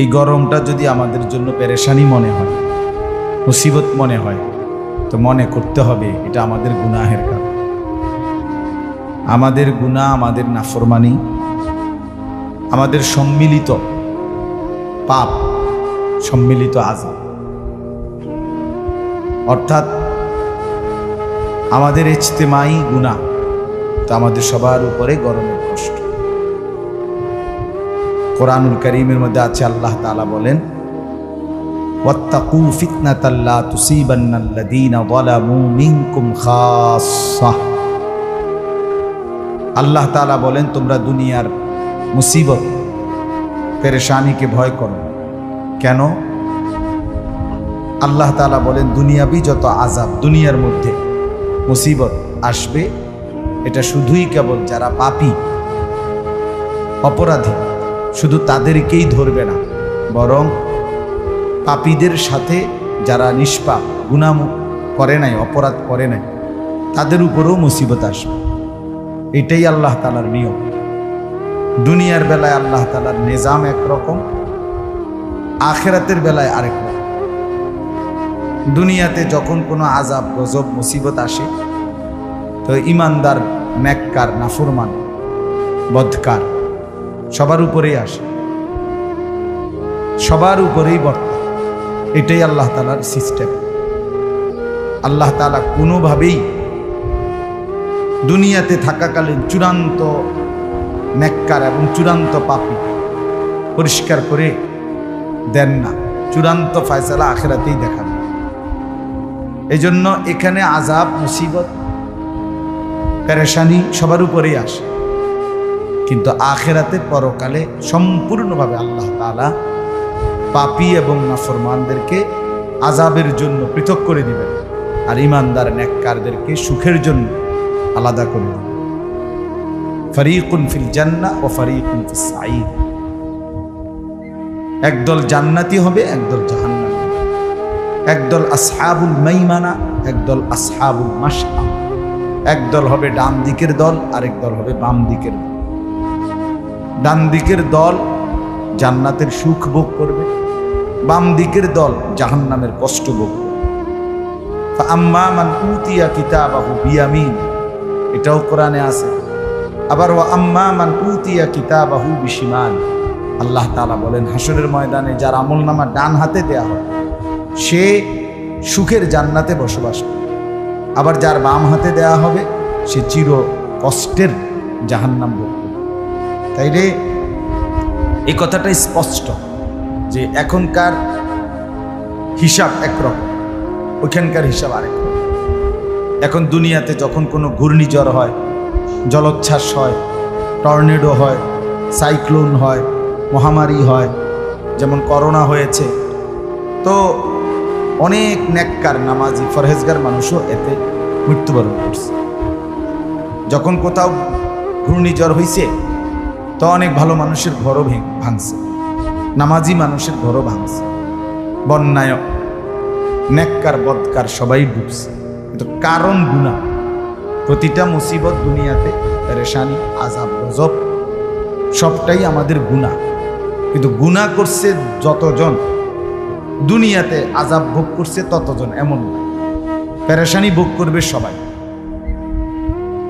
এই গরমটা যদি আমাদের জন্য পেরেশানি মনে হয়, মুসিবত মনে হয়, তো মনে করতে হবে এটা আমাদের গুনাহের কারণ। আমাদের গুনাহ, আমাদের নাফরমানি, আমাদের সম্মিলিত পাপ, সম্মিলিত আযাব, অর্থাৎ আমাদের ইজতিমাই গুনাহ, তো আমাদের সবার উপরে গরমের কষ্ট। কোরআনুল কারীমের মধ্যে আছে, আল্লাহ তাআলা বলেন, ওয়াত্তাকু ফিতনাতাল লা তুসিবান্নাল্লাযীনা যালামু মিনকুম খাসসাহ। আল্লাহ তাআলা বলেন, তোমরা দুনিয়ার মুসিবত পেরেশানিকে ভয় করো। কেন? আল্লাহ তাআলা বলেন, দুনিয়াবি যত আযাব, দুনিয়ার মধ্যে মুসিবত আসবে, এটা শুধুই কেবল যারা পাপী, অপরাধী, শুধু তাদেরকেই ধরবে না, বরং পাপীদের সাথে যারা নিষ্পাপ, গুনাহ করে নাই, অপরাধ করে নাই, তাদের উপরেও মুসিবত আসবে। এটাই আল্লাহ তাআলার নিয়ম। দুনিয়ার বেলায় আল্লাহ তাআলার নিজাম একরকম, আখিরাতের বেলায় আরেক রকম। দুনিয়াতে যখন কোনো আযাব, গজব, মুসিবত আসে, তো ইমানদার, নেককার, নাফরমান, বদকার সবার উপরেই আসে, সবার উপরেই বর্তায়। এটাই আল্লাহ তাআলার সিস্টেম। আল্লাহ তাআলা কোনোভাবেই দুনিয়াতে থাকাকালীন চূড়ান্ত নেককার এবং চূড়ান্ত পাপী পরিষ্কার করে দেন না, চূড়ান্ত ফয়সালা আখিরাতেই দেখান। এই জন্য এখানে আযাব, মুসিবত, পেরেশানি সবার উপরেই আসে, কিন্তু আখিরাতে, পরকালে সম্পূর্ণভাবে আল্লাহ তাআলা পাপী এবং নাফরমানদেরকে আযাবের জন্য পৃথক করে দিবেন, আর ইমানদার নেককারদেরকে সুখের জন্য আলাদা করে দিবেন। ফারীকুন ফিল জান্নাহ ওয়া ফারীকুন ফিস সাঈর। একদল জান্নাতি হবে, একদল জাহান্নামী, একদল আসহাবুল মাইমানা, একদল আসহাবুল মাশআম। একদল হবে ডান দিকের দল, আরেক দল হবে বাম দিকের দল। ডান দিকের দল জান্নাতের সুখ ভোগ করবে, বাম দিকের দল জাহান্নামের কষ্ট ভোগ করবে। ফাআম্মা মান উতিয়া কিতাবাহু বিয়ামিন, এটাও কোরআনে আছে। আবার ওয়া আম্মা মান উতিয়া কিতাবাহু বিশিমাল। আল্লাহ তাআলা বলেন, হাসরের ময়দানে যার আমলনামা ডান হাতে দেয়া হয়, সে সুখের জান্নাতে বসবাস করে। আবার যার বাম হাতে দেয়া হবে, সে চির কষ্টের জাহান্নাম ভোগ করবে। তাইলে এই কথাটা স্পষ্ট যে এখনকার হিসাব একরকম, ওইখানকার হিসাব আরেক রকম। এখন দুনিয়াতে যখন কোনো ঘূর্ণিঝড় হয়, জলোচ্ছ্বাস হয়, টর্নেডো হয়, সাইক্লোন হয়, মহামারী হয়, যেমন করোনা হয়েছে, তো অনেক নেককার, নামাজি, ফরহেজগার মানুষও এতে মৃত্যুবরণ করছে। যখন কোথাও ঘূর্ণিঝড় হয়েছে, তো অনেক ভালো মানুষের ঘরও ভাঙছে, নামাজি মানুষের ঘরও ভাঙছে, বন্যায় নেককার, বদকার সবাই ডুবছে। কিন্তু কারণ গুনাহ। প্রতিটা মুসিবত দুনিয়াতে, পেরেশানি, আযাব, গজব সবটাই আমাদের গুনাহ। কিন্তু গুনাহ করছে যতজন, দুনিয়াতে আযাব ভোগ করছে ততজন, এমন না। পেরেশানি ভোগ করবে সবাই,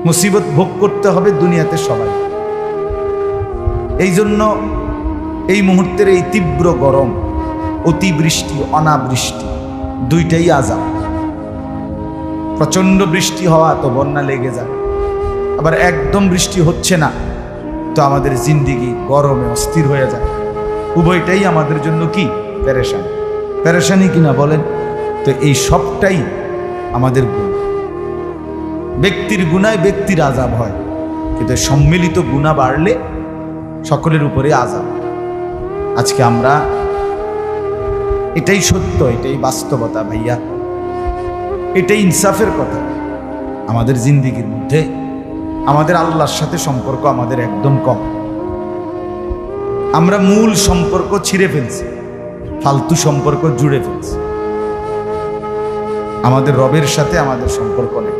মুসিবত ভোগ করতে হবে দুনিয়াতে সবাই। এই জন্য এই মুহূর্তের এই তীব্র গরম, অতিবৃষ্টি, অনাবৃষ্টি দুইটাই আযাব। প্রচণ্ড বৃষ্টি হওয়া তো বন্যা লেগে যায়, আবার একদম বৃষ্টি হচ্ছে না, তো আমাদের জিন্দিগি গরমে অস্থির হয়ে যায়। উভয়টাই আমাদের জন্য কি? পেরেশানি। পেরেশানি কিনা বলেন? তো এই সবটাই আমাদের গুনাহ। ব্যক্তির গুনায় ব্যক্তির আযাব হয়, কিন্তু সম্মিলিত গুনাহ বাড়লে সকলের উপরে আযাব। আজকে আমরা, এটাই সত্য, এটাই বাস্তবতা ভাইয়া, এটাই ইনসাফের কথা। আমাদের জিন্দিগির মধ্যে আমাদের আল্লাহর সাথে সম্পর্ক আমাদের একদম কম। আমরা মূল সম্পর্ক ছিঁড়ে ফেলছি, ফালতু সম্পর্ক জুড়ে ফেলছি। আমাদের রবের সাথে আমাদের সম্পর্ক নেই।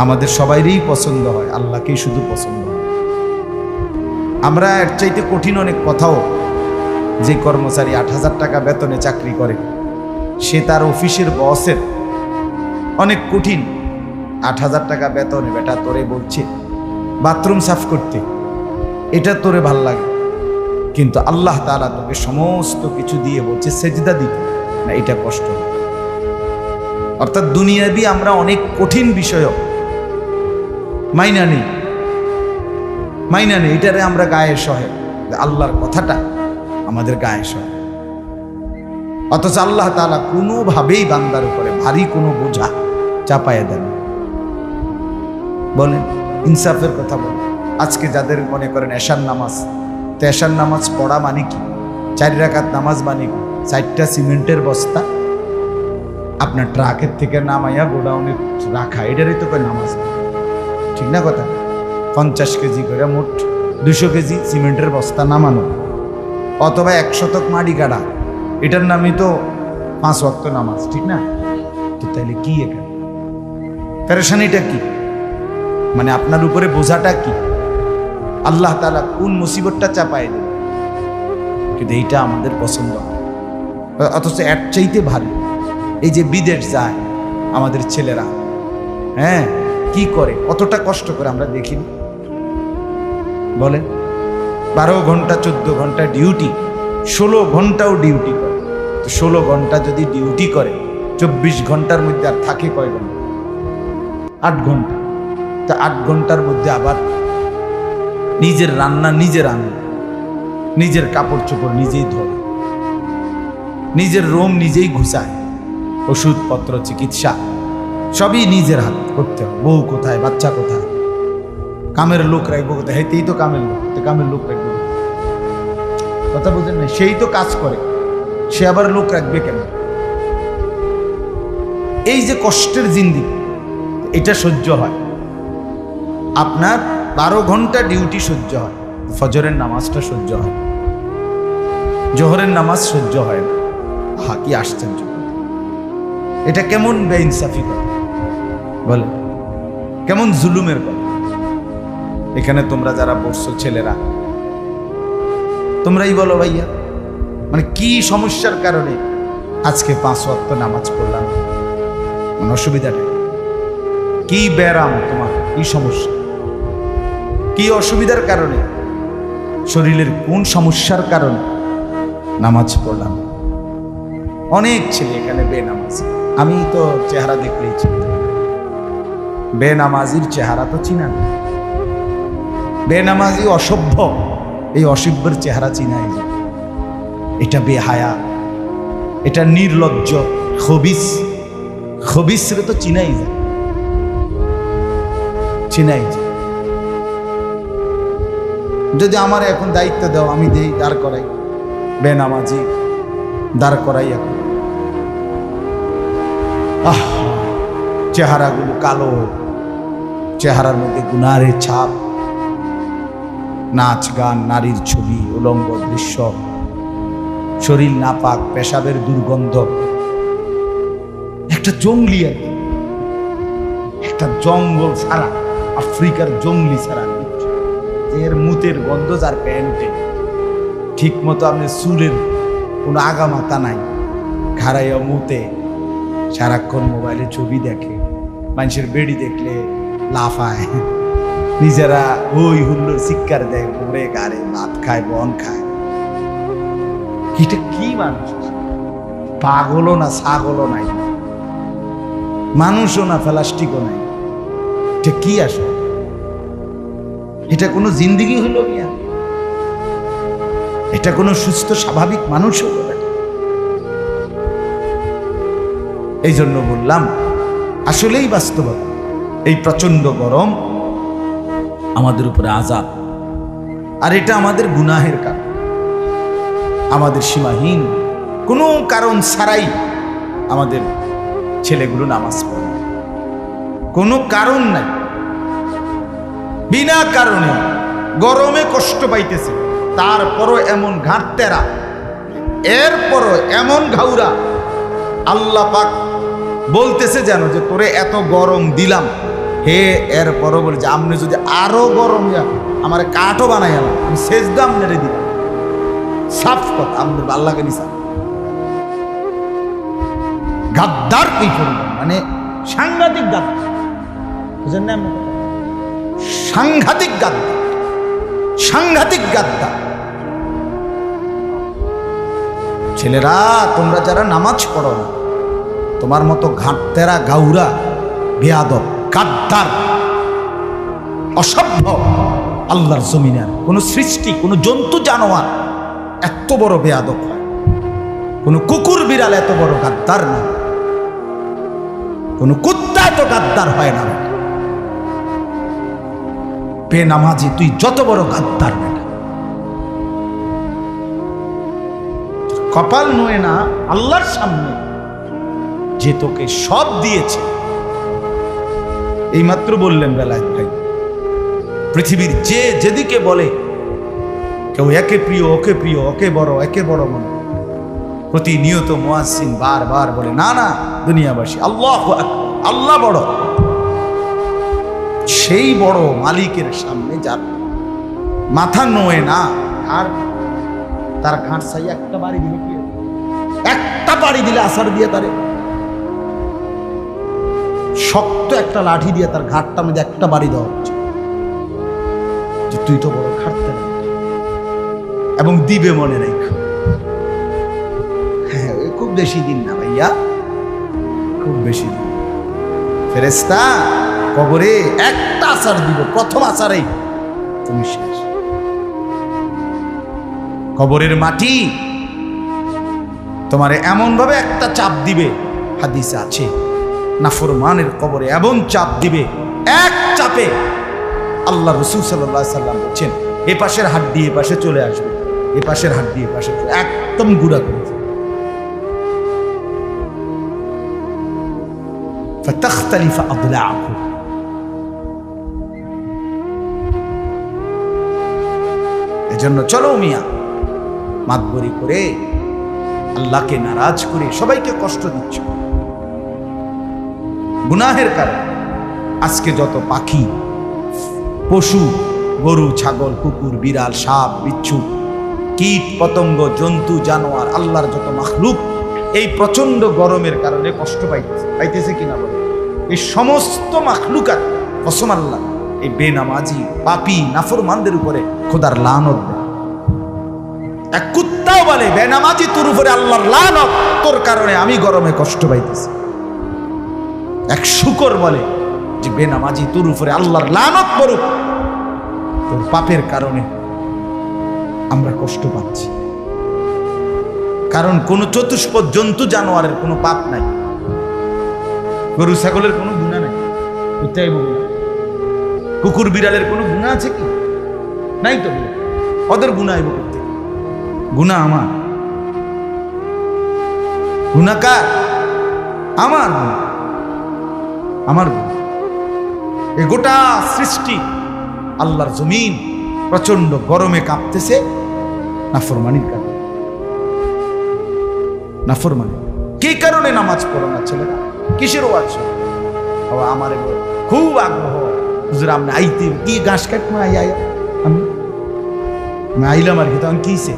আমাদের সবাইরই পছন্দ হয়, আল্লাহকেই শুধু পছন্দ হয়। আমরা এর চাইতে কঠিন অনেক কথাও যে কর্মচারী 8,000 টাকা বেতনে চাকরি করে, সে তার অফিসের বসের অনেক কঠিন, 8,000 টাকা বেতনে বেটা তোরে বলছে বাথরুম সাফ করতে, এটা তোরে ভাল লাগে, কিন্তু আল্লাহ তাআলা তোকে সমস্ত কিছু দিয়ে বলছে সেজদা দিতে, না, এটা কষ্ট। অর্থাৎ দুনিয়াবি আমরা অনেক কঠিন বিষয় মাইনা নেই, এটারে আমরা গায়ে সহে, আল্লাহর কথাটা আমাদের গায়ে সহে। অথচ আল্লাহ তাআলা কোনোভাবেই বান্দার উপরে ভারী কোনো বোঝা চাপায় দেন। বলেন, ইনসাফের কথা বলেন। আজকে যাদের মনে করেন এশার নামাজ, তো এশার নামাজ পড়া মানে কি? 4 রাকাত নামাজ মানে কি? 4টা সিমেন্টের বস্তা আপনার ট্রাকের থেকে নামাইয়া গোডাউনে রাখা, এটারই তো কয় নামাজ, ঠিক না কথা? 50 কেজি করে মোট 200 কেজি সিমেন্টের বস্তা নামানো, অথবা 1 শতক মাটি কাটা, এটার নামই তো 5 ওয়াক্ত নামাজ, ঠিক না? তো তাইলে কি এখানে পেরেশানিটা কি? মানে আপনার উপরে বোঝাটা কি? আল্লাহ তাআলা কোন মুসিবতটা চাপায় দেন? কিন্তু এইটা আমাদের পছন্দ হয়। অথচ এর চাইতে ভারী এই যে বিদেশ যায় আমাদের ছেলেরা, হ্যাঁ, কি করে, কতটা কষ্ট করে আমরা দেখিনি। বলেন, 12 ঘন্টা 14 ঘন্টা ডিউটি, 16 ঘন্টাও ডিউটি করে। তো 16 ঘন্টা যদি ডিউটি করে, 24 ঘন্টার মধ্যে আর থাকে কয় ঘন্টা? 8 ঘন্টা। তা 8 ঘন্টার মধ্যে আবার নিজের রান্না নিজে রান্না, নিজের কাপড় চোপড় নিজেই ধরে, নিজের রোম নিজেই ঘুষায়, ওষুধপত্র চিকিৎসা সবই নিজের হাত করতে হবে। বউ কোথায়, বাচ্চা কোথায়, কামের লোক রাখবো কোথায়? হেতেই তো কামের লোক, কামের লোক রাখবো, কথা বুঝেন না? সেই তো কাজ করে, সে আবার লোক রাখবে কেন? এই যে কষ্টের জিন্দেগি, এটা সহ্য হয়। আপনার 12 ঘন্টা ডিউটি সহ্য হয়, ফজরের নামাজটা সহ্য হয়, জোহরের নামাজ সহ্য হয় না। হা, কি আশ্চর্য! এটা কেমন বেইনসাফি কথা বলে, কেমন জুলুমের কথা! এখানে তোমরা যারা বসছো ছেলেরা, তোমরাই বলো ভাইয়া, মানে কি সমস্যার কারণে আজকে 5 ওয়াক্ত নামাজ পড়লাম? মানে অসুবিধাটা কি? ব্যারাম তোমার, কি সমস্যা, কি অসুবিধার কারণে, শরীরের কোন সমস্যার কারণে নামাজ পড়লাম? অনেক ছেলে এখানে বেনামাজি, আমি তো চেহারা দেখলেই চিনি, বেনামাজির চেহারা তো চিনা না। বেনামাজি অসভ্য, এই অসভ্যের চেহারা চিনাই যায়। এটা বেহায়া, এটা নির্লজ্জ, খবিস, খবিসরে তো চিনাই যায়, চিনাই যায়। যদি আমার এখন দায়িত্ব দাও, আমি দেই, দাঁড় করাই বেনামাজি, দাঁড় করাই এখন। চেহারাগুলো কালো, চেহারার মধ্যে গুনাহের ছাপ, নাচ গান, নারীর ছবি, উলঙ্গ দৃশ্য, শরীর নাপাক, পেশাবের দুর্গন্ধ, একটা জঙ্গলি আর কি, একটা জঙ্গল ছাড়া, আফ্রিকার জঙ্গলি ছাড়া, এর মুতের গন্ধ, যার প্যান্টে ঠিক মতো আপনি চুলের কোনো আগামাতা নাই, ঘাড়াইয়া মুতে, সারাক্ষণ মোবাইলে ছবি দেখে, মানুষের বেড়ি দেখলে লাফায়, নিজেরা হই হুল্লোর চিৎকার দেয়, ঘুরে গাড়ে ভাত খায়, বন খায়। এটা কি মানুষ? পাগলও না, ছাগলও নাই, মানুষও না, প্লাস্টিকও নাই। এটা কি আসে? এটা কোনো জিন্দেগি হলো মিয়া? এটা কোনো সুস্থ স্বাভাবিক মানুষ হলো না? এই জন্য বললাম, আসলেই বাস্তবতা, এই প্রচন্ড গরম আমাদের উপরে আযাব, আর এটা আমাদের গুনাহের কারণ, আমাদের সীমাহীন কোনো কারণ ছাড়াই আমাদের ছেলেগুলো নামাজ পড়ে, কোনো কারণ নাই, বিনা কারণে গরমে কষ্ট পাইতেছে, তারপরও এমন ঘাটতেরা, এরপরও এমন ঘাউরা। আল্লাহ পাক বলতেছে যেন যে তোরে এত গরম দিলাম, হে, এরপরও বলে যে আপনি যদি আরো গরম আমার কাঠও বানাই, আমি সেজদা নেড়ে দিলাম, সাফ কথা, আমাদের আল্লাহকে নিসা গাদ্দার এই পরিমাণ, মানে সাংঘাতিক গাদ্দার, বুঝেন না? সাংঘাতিক গাদ্দার, সাংঘাতিক গাদ্দার। ছেলেরা, তোমরা যারা নামাজ পড়ো না, তোমার মতো ঘাটতেরা, গাউরা, বেয়াদব, গাদ্দার, অসভ্য আল্লাহর জমিনে আর কোন সৃষ্টি, কোন জন্তু জানোয়ার এত বড় বেয়াদব হয়? কোন কুকুর বিড়াল এত বড় গাদ্দার না, কোন কুত্তা এত গাদ্দার হয় না। বেনামাজি তুই যত বড় গাদ্দার বেটা, কপাল নয় না আল্লাহর সামনে যে তোকে সব দিয়েছে। এইমাত্র বললেন বেলায়েত ভাই, পৃথিবীর যে যেদিকে বলে কেউ একে প্রিয়, ওকে প্রিয়, ওকে বড়, একে বড় মনে, প্রতিনিয়ত মুয়াজ্জিন বারবার বলে না না দুনিয়াবাসী আল্লাহু আকবার, আল্লাহ বড়। সেই বড় মালিকের সামনে যার মাথা নোয়ে না, আর তার ঘাট ছাই একটা বাড়ি দিলে কি, একটা বাড়ি দিলে আসার দিয়ে তারে শক্ত একটা লাঠি দিয়ে তার ঘাটটার মধ্যে একটা বাড়ি দেওয়া হচ্ছে যে তুই তো বড় খাটতে না, এবং দিবে মনে রেখো। হ্যাঁ, খুব বেশি দিন না ভাইয়া, খুব বেশি দিন। ফেরেশতা কবরে একটা আসার দিব, প্রথম আসারেই তুমি শেষ। কবরের মাটি তোমারে এমন ভাবে একটা চাপ দিবে, হাদিসে আছে নাফরমানের কবরে এমন চাপ দিবে, এক চাপে আল্লাহ রাসূল সাল্লাল্লাহু আলাইহি সাল্লাম বলেন এ পাশের হাড্ডি এ পাশে চলে আসবে, এ পাশের হাড্ডি এ পাশে, একদম গুড়া করে দেবে। فتختلف أضلاعكم, এজন্য চলো মিয়া, মাতবরি করে আল্লাহকে নারাজ করে সবাইকে কষ্ট দিচ্ছ গুনাহের কারণে। আজকে যত পাখি, পশু, গরু, ছাগল, কুকুর, বিড়াল, সাপ, বিচ্ছু, কীট পতঙ্গ, জন্তু জানোয়ার, আল্লাহর যত মাখলুক এই প্রচন্ড গরমের কারণে কষ্ট পাইতেছে কিনা বলে, এই সমস্ত মাখলুকাত কসম আল্লাহ এই বেনামাজি পাপী নাফরমানদের উপরে খোদার লানত দেয়। এক কুত্তাও বলে বেনামাজি তোর উপরে আল্লাহর লানত, তোর কারণে আমি গরমে কষ্ট পাইতেছি। এক শুকর বলে যে বেনামাজি তোর উপরে আল্লাহর লানত পড়ুক, তোর পাপের কারণে আমরা কষ্ট পাচ্ছি। কারণ কোন চতুষ্পদ জন্তু জানোয়ারের কোনো পাপ নাই, গরু ছাগলের কোনো গুনাহ নাই, কোথায় বলবো, কুকুর বিড়ালের কোনো গুনাহ আছে কি? নাই তো, ওদের গুনাহ আইব করতে, গুনাহ আমার, গুনাহ কার? আমার, আমার। এই গোটা সৃষ্টি আল্লাহর জমিন প্রচন্ড গরমে কাঁপতেছে নাফরমানির কারণে। নাফরমানি কি কারণে নামাজ পড়ো না ছেলেরা? কিসের ওয়াজ? আমার খুব আগ্রহ, হুজুর আপনি আইতে কি ঘাস কাটবো, আমি আইলাম আর কি, তখন কিছে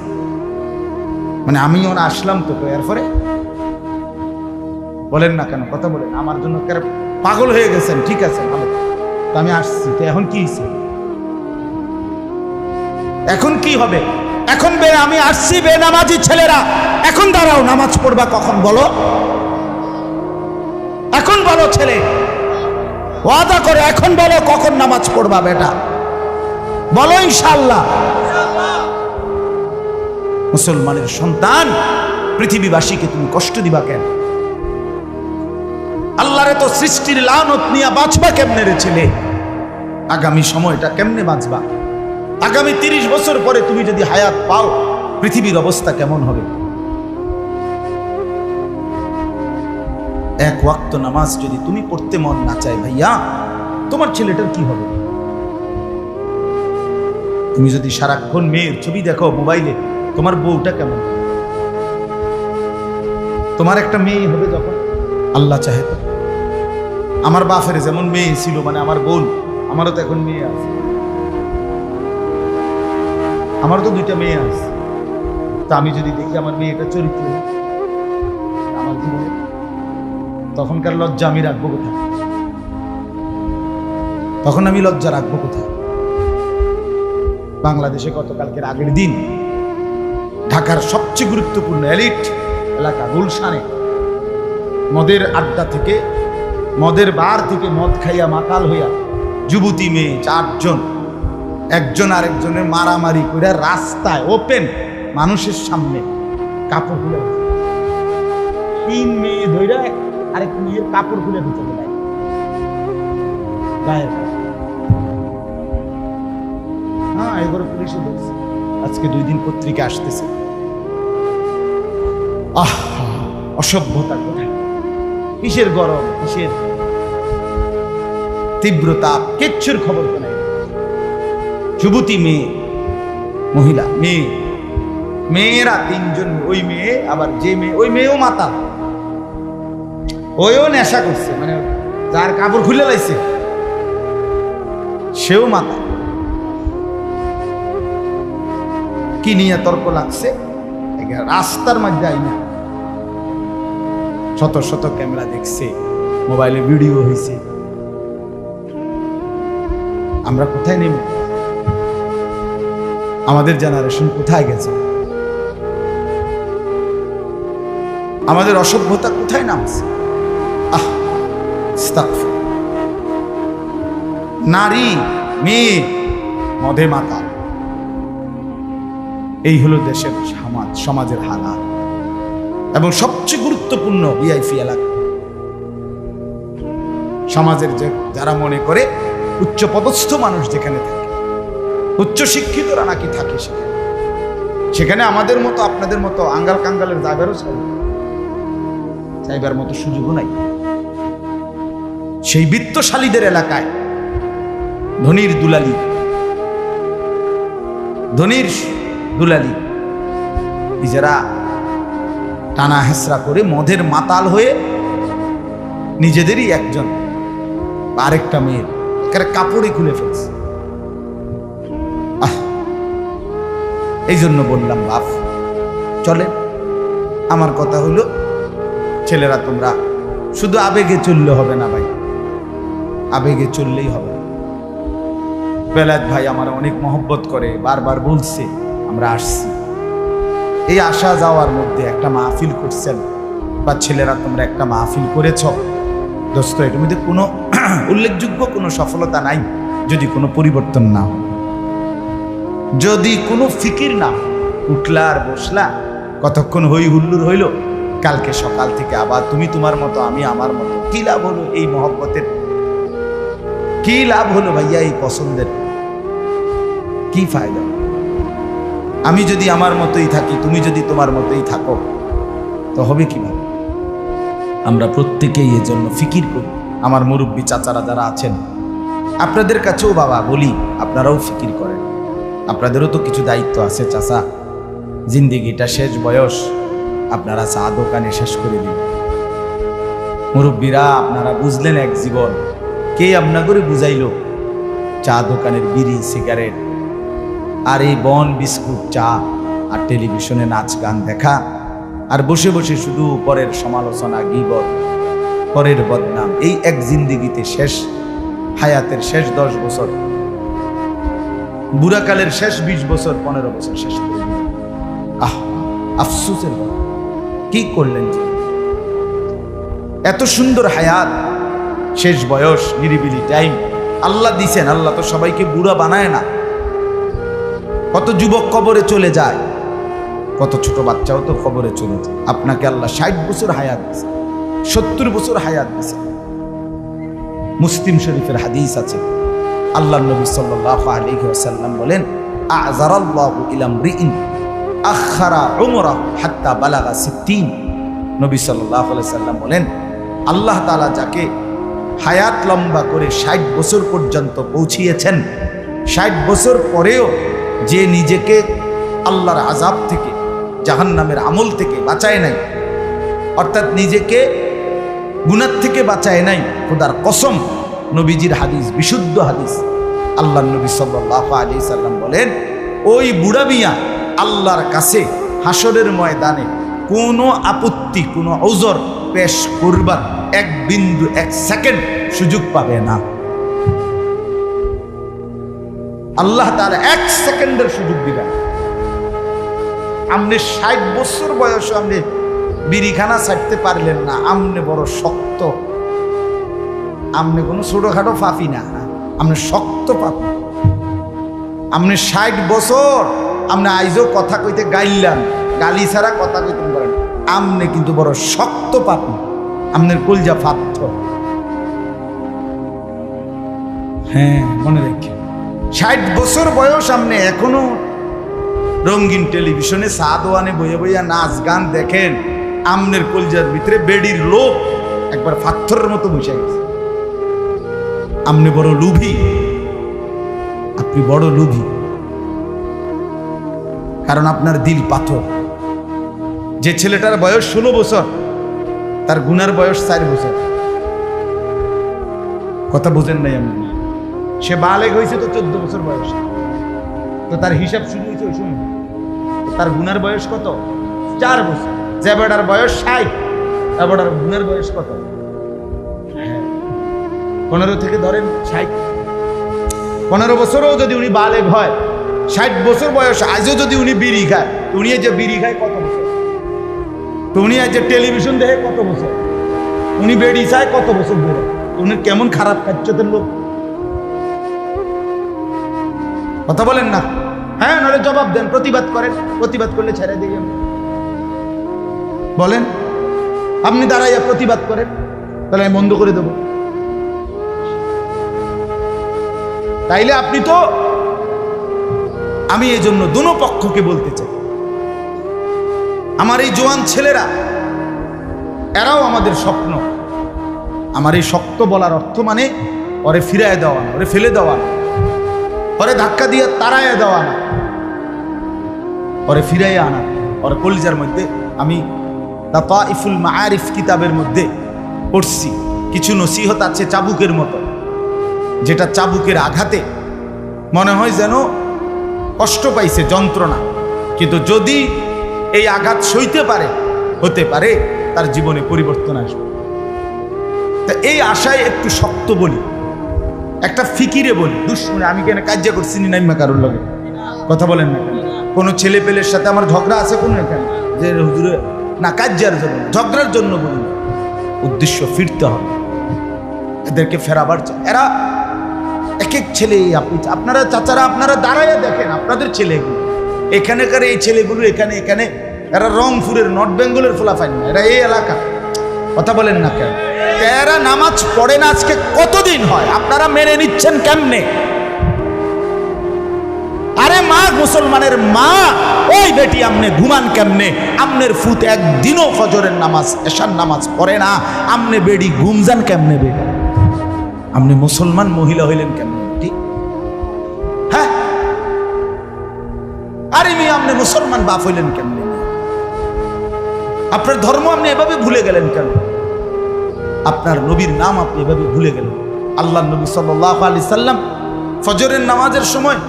মানে আমি ওরা আসলাম তো, এরপরে বলেন না কেন, কথা বলেন, আমার জন্য পাগল হয়ে গেছেন, ঠিক আছে ভালো, তো আমি আসছি, তো এখন কি হয়েছে, এখন কি হবে? এখন আমি আসছি, বেনামাজি ছেলেরা এখন দাঁড়াও, নামাজ পড়বা কখন বলো, এখন বলো ছেলে, ওয়াদা করে এখন বলো কখন নামাজ পড়বা বেটা, বলো ইনশাআল্লাহ। মুসলমানের সন্তান, পৃথিবীবাসীকে তুমি কষ্ট দিবা কেন? আল্লাহরে তো সৃষ্টির লানত নিয়ে বাঁচবা কেমনে রে ছেলে? আগামী সময়টা কেমনে বাঁচবা? আগামী 30 বছর পরে তুমি যদি হায়াত পাও, পৃথিবীর অবস্থা কেমন হবে? এক ওয়াক্ত নামাজ যদি তুমি পড়তে মন না চায় ভাইয়া, তোমার ছেলেটার কি হবে? তুমি যদি সারাক্ষণ মেয়ের ছবি দেখো মোবাইলে, তোমার বউটা কেমন? তোমার একটা মেয়ে হবে যখন, আল্লাহ চাহে তো। আমার বাপের যেমন মেয়ে ছিল, মানে আমার বোন, আমারও তো এখন মেয়ে আছে, আমারও তো 2টা মেয়ে আছে, তা আমি যদি দেখি আমার মেয়েটা চরিত্র আমার জীবনে, তখনকার লজ্জা আমি রাখবো কোথায়? তখন আমি লজ্জা রাখবো কোথায়? বাংলাদেশে গতকালকের আগের দিন ঢাকার সবচেয়ে গুরুত্বপূর্ণ এলিট এলাকা গুলশানে মদের আড্ডা থেকে, মদের বার থেকে মদ খাইয়া মাতাল হইয়া যুবতী মেয়ে 4 জন একজন আরেকজনের মারামারি করে রাস্তায় ওপেন মানুষের সামনে কাপড় খুলে 3 মেয়ে ধইরা আরেক মেয়ের কাপড় খুলে দিতে দেয় গায়ের। হ্যাঁ, এগুলো পুলিশে বলছে, আজকে 2 দিন পত্রিকা আসতেছে। অসভ্যতা কোথায়? কিসের গরম, কিসের তীব্রতা, কিচ্ছুর খবর তো নাই। যুবতী মেয়ে, মহিলা মেয়ে, মেয়েরা 3 জন, ওই মেয়ে আবার যে মেয়ে, ওই মেয়েও মাতাল, ওইও নেশা করছে, মানে যার কাপড় খুলে লাইছে সেও মাতাল। কি নিয়ে তর্ক লাগছে? রাস্তার মধ্যে আইনা শত শত ক্যামেরা দেখছে, মোবাইলে ভিডিও হয়েছে। আমরা কোথায় নেব? আমাদের জেনারেশন কোথায় গেছে? আমাদের অসভ্যতা কোথায় নামছে? নারী মেয়ে মদে মাতাল, এই হলো দেশের সমাজের হালাত। এবং সবচেয়ে গুরুত্বপূর্ণ ভিআইপি এলাকা, সমাজের যে যারা মনে করে উচ্চ পদস্থ মানুষ যেখানে থাকে, উচ্চ শিক্ষিতরা নাকি থাকে সেখানে আমাদের মতো আপনাদের মতো আঙ্গাল কাঙ্গালের যাবেরও চাইবার মতো সুযোগও নাই। সেই বিত্তশালীদের এলাকায় ধনির দুলালি, নিজেরা টানা হেসরা করে মদের মাতাল হয়ে নিজেদেরই একজন আরেকটা মেয়ের কাপড়ে খুলে ফেলছে। এই জন্য বললাম বাপ চলে, আমার কথা হলো ছেলেরা তোমরা শুধু আবেগে চললে হবে না ভাই, আবেগে চললেই হবে। বেলায়েত ভাই আমার অনেক মহব্বত করে, বারবার বলছে আমরা আসছি। এই আসা যাওয়ার মধ্যে একটা মাহফিল করছেন, বা ছেলেরা তোমরা একটা মাহফিল করেছ দোস্ত, এটার মধ্যে কোনো উল্লেখযোগ্য কোনো সফলতা নাই যদি কোনো পরিবর্তন না হয়, যদি কোনো ফিকির না। উঠলা আর বসলা, কতক্ষণ হই হুল্লুর হইল, কালকে সকাল থেকে আবার তুমি তোমার মতো আমি আমার মতো। কি লাভ হলো এই মহব্বতের? কি লাভ হলো ভাইয়া এই পছন্দের? কি ফায়দা? আমি যদি আমার মতোই থাকি, তুমি যদি তোমার মতোই থাকো, তো হবে কিভাবে? আমরা প্রত্যেকেই এর জন্য ফিকির করি। আমার মুরব্বী চাচারা যারা আছেন, আপনাদের কাছেও বাবা বলি, আপনারাও ফিকির করেন। আপনাদেরও তো কিছু দায়িত্ব আছে চাচা, জিন্দিগিটা শেষ বয়স, আপনারা চা দোকানে শেষ করে দিন। মুরব্বীরা আপনারা বুঝলেন এক জীবন, কে আপনাদের বুঝাইল? চা দোকানের বিড়ি সিগারেট আর এই বন বিস্কুট চা আর টেলিভিশনে নাচ গান দেখা আর বসে বসে শুধু পরের সমালোচনা, গীবত, পরের বদনাম, এই এক জিন্দিগিতে শেষ হায়াতের শেষ 10 বছর, বুড়াকালের শেষ 20 বছর 15 বছর শেষ করে দিলেন। আফসোসের কথা, কি করলেন? এত সুন্দর হায়াত, শেষ বয়স, নিরিবিলি টাইম আল্লাহ দিছেন। আল্লাহ তো সবাইকে বুড়া বানায় না। কত যুবক কবরে চলে যায়, কত ছোট বাচ্চাও তো কবরে চলে যায়। আপনাকে আল্লাহ 60 বছর হায়াত দিছে, 70 বছর হায়াত দিছে। মুসলিম শরীফের হাদিস আছে, আল্লাহর নবী সাল্লাল্লাহু আলাইহি ওয়াসাল্লাম বলেন, আ'যারাল্লাহু ইলা মরিইন আখারা উমরাহু হাত্তা বালাগা 60। নবী সাল্লাল্লাহু আলাইহি ওয়াসাল্লাম বলেন, আল্লাহ তাআলা যাকে হায়াত লম্বা করে 60 বছর পর্যন্ত পৌঁছিয়েছেন, 60 বছর পরেও যে নিজেকে আল্লাহর আযাব থেকে, জাহান্নামের আমল থেকে বাঁচায় নাই, অর্থাৎ নিজেকে গুনাহ থেকে বাঁচায় নাই, খোদার কসম, নবীজির হাদিস, বিশুদ্ধ হাদিস, আল্লাহর নবী সাল্লাল্লাহু আলাইহি সাল্লাম বলেন, ওই বুড়া মিয়া আল্লাহর কাছে হাসরের ময়দানে কোনো আপত্তি, কোনো ওজর পেশ করবার এক বিন্দু, এক সেকেন্ড সুযোগ পাবে না। আল্লাহ তাআলা এক সেকেন্ডের সুযোগ দিবেন। আপনি 60 বছর বয়সে আপনি বিড়িখানা ছাড়তে পারলেন না, আপনি বড় শক্ত, আপনি কোনো ছোটখাটো পাপী না, আপনি শক্ত পাপী। আপনি 60 বছর আপনি আইজও কথা কইতে গাইলেন, গালি ছাড়া কথা কইতে পারেন, আপনি কিন্তু বড় শক্ত পাপী, আপনার কলজা পাথর। হ্যাঁ, মনে রেখে 60 বছর বয়স আপনি এখনো রঙিন টেলিভিশনে সাদওয়ানে বইয়া বইয়া নাচ গান দেখেন, আমনের কলজার ভিতরে বেডির লোভ একবার পাথরের মতো বসে গেছে। আপনি বড় লোভী, আপনি বড় লোভী, কারণ আপনার দিল পাথর। যে ছেলেটার বয়স 16 বছর, তার গুনার বয়স 4 বছর। কথা বুঝেন নাই আপনি? সে বালেগ হয়েছে তো 14 বছর বয়স, তো তার হিসাব শুরু হয়েছে ওই সময়। তার গুনার বয়স কত? 4 বছর। যে বেটার বয়স 60, এবারটার গুনার বয়স কত? 15 থেকে ধরেন 60। 15 বছরও যদি উনি বালেগ হয়, 60 বছর বয়স আজও যদি উনি বিড়ি খায়, উনি যে বিড়ি খায় কত বছর? তো উনি আজ যে টেলিভিশন দেখে কত বছর? উনি বেড়ি চায় কত বছর ধরে? উনি কেমন খারাপ কাচ্চতের লোক। কথা বলেন না? হ্যাঁ, নাহলে জবাব দেন, প্রতিবাদ করেন, প্রতিবাদ করলে ছেড়ে দিই আমি। বলেন, আপনি দাঁড়াইয়া প্রতিবাদ করেন, তাহলে আমি বন্ধ করে দেব। তাইলে আপনি তো, আমি এই জন্য দুনো পক্ষকে বলতে চাই, আমার এই জোয়ান ছেলেরা, এরাও আমাদের স্বপ্ন। আমার এই শক্ত বলার অর্থ মানে ওরে ফিরায় দেওয়া না, ওরে ফেলে দেওয়া না, ওরে ধাক্কা দিয়ে তাড়াইয়া দেওয়া না, ওরে ফিরাই আনা। ওর কলিজার মধ্যে আমি লাতাইফুল মাআরিফ কিতাবের মধ্যে পড়ছি, কিছু নসিহত আছে চাবুকের মতো, যেটা চাবুকের আঘাতে মনে হয় যেন কষ্ট পাইছে, যন্ত্রণা, কিন্তু যদি এই আঘাত সইতে পারে, হতে পারে তার জীবনে পরিবর্তন আসবে। তা এই আশায় একটু শক্ত বলি, একটা ফিকিরে বলি। দুশ্মনে আমি কেন কাজ করছি নাইমা কারোর লগে, কথা বলেন না কেন? কোনো ছেলে পেলের সাথে আমার ঝগড়া আছে কোনো এখানে যে হুজুরে না, কাজ্যার জন্য, ঝগড়ার জন্য বলি। উদ্দেশ্য ফিরতে হবে, এদেরকে ফেরাবার চাই। এরা এক এক ছেলে, আপনারা চাচারা, আপনারা দাঁড়াইয়া দেখেন আপনাদের ছেলেগুলো, এখানেকার এই ছেলেগুলো এখানে এখানে এরা রংপুরের, নর্থ বেঙ্গলের ফলাফাইন না, এরা এই এলাকা। কথা বলেন না কেন? এরা নামাজ পড়ে না আজকে কতদিন হয়, আপনারা মেনে নিচ্ছেন কেমনে? আরে মা, মুসলমানের মা, ওই বেটি আমনে ঘুমান কেমনে? আমনের ফুত একদিনও ফজরের নামাজ, এশার নামাজ পড়ে না, আমনে বেডি ঘুমজান কেমনে? বেডি আপনি মুসলমান মহিলা হইলেন কেমনে? ঠিক হ্যাঁ, আরে মি আপনি মুসলমান বাপ হইলেন কেমনে? আপনার ধর্ম আপনি এভাবে ভুলে গেলেন কেন? আপনার নবীর নাম আপনি এভাবে ভুলে গেলেন। আল্লাহ নবী সাল্লাল্লাহু আলাইহি সাল্লাম ফজরের নামাজের সময়